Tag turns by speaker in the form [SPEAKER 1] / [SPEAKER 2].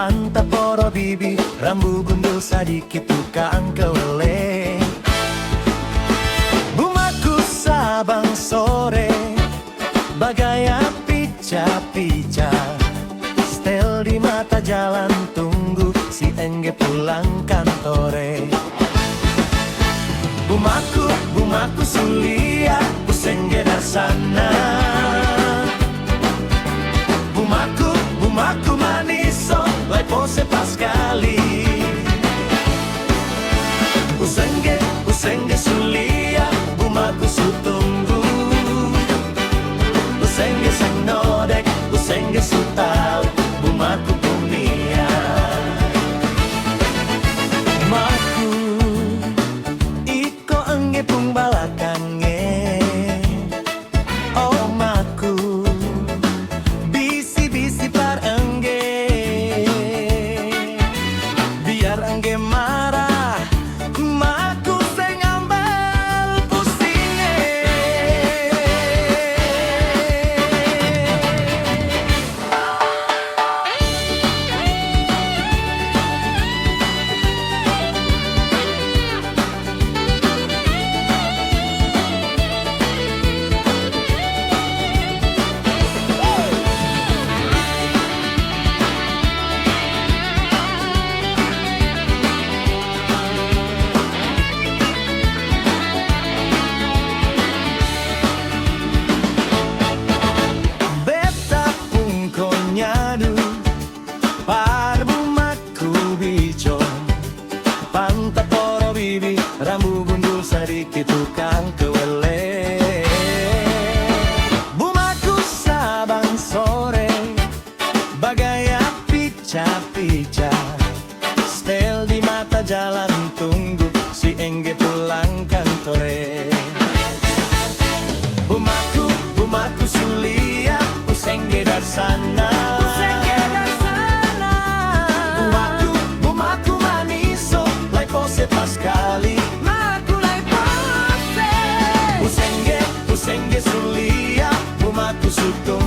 [SPEAKER 1] Pantat poro bibi, rambu gundul sadikit tukang kewele. Bumaku sabang sore, bagai api pica-pica. Stel di mata jalan tunggu si engge pulang kantore. Bumaku sulia, usengge dar sana. Bumaku maniso, lai pose paskali. Usengge sulia, bumaku sutunggu. Usengge senodek, usengge sutau, bumaku punia. Maku, iko engge pung balakange. Oh maku, bisi-bisi par engge. Biar engge marah, maku sing ambal pusinge. Beta pun konyadu, par bumaku bijo. Pantat poro bibi, rambu gundul sadikit tukang kewele. Bumaku sabang sore, bagai api pica-pica. Stel di mata jalan tunggu si engge pulang kantore. Bumaku sulia, usengge dar sana. Bumaku maniso, lai pose paskali.
[SPEAKER 2] Maku lai pose.
[SPEAKER 1] Usengge sulia, bumaku suto.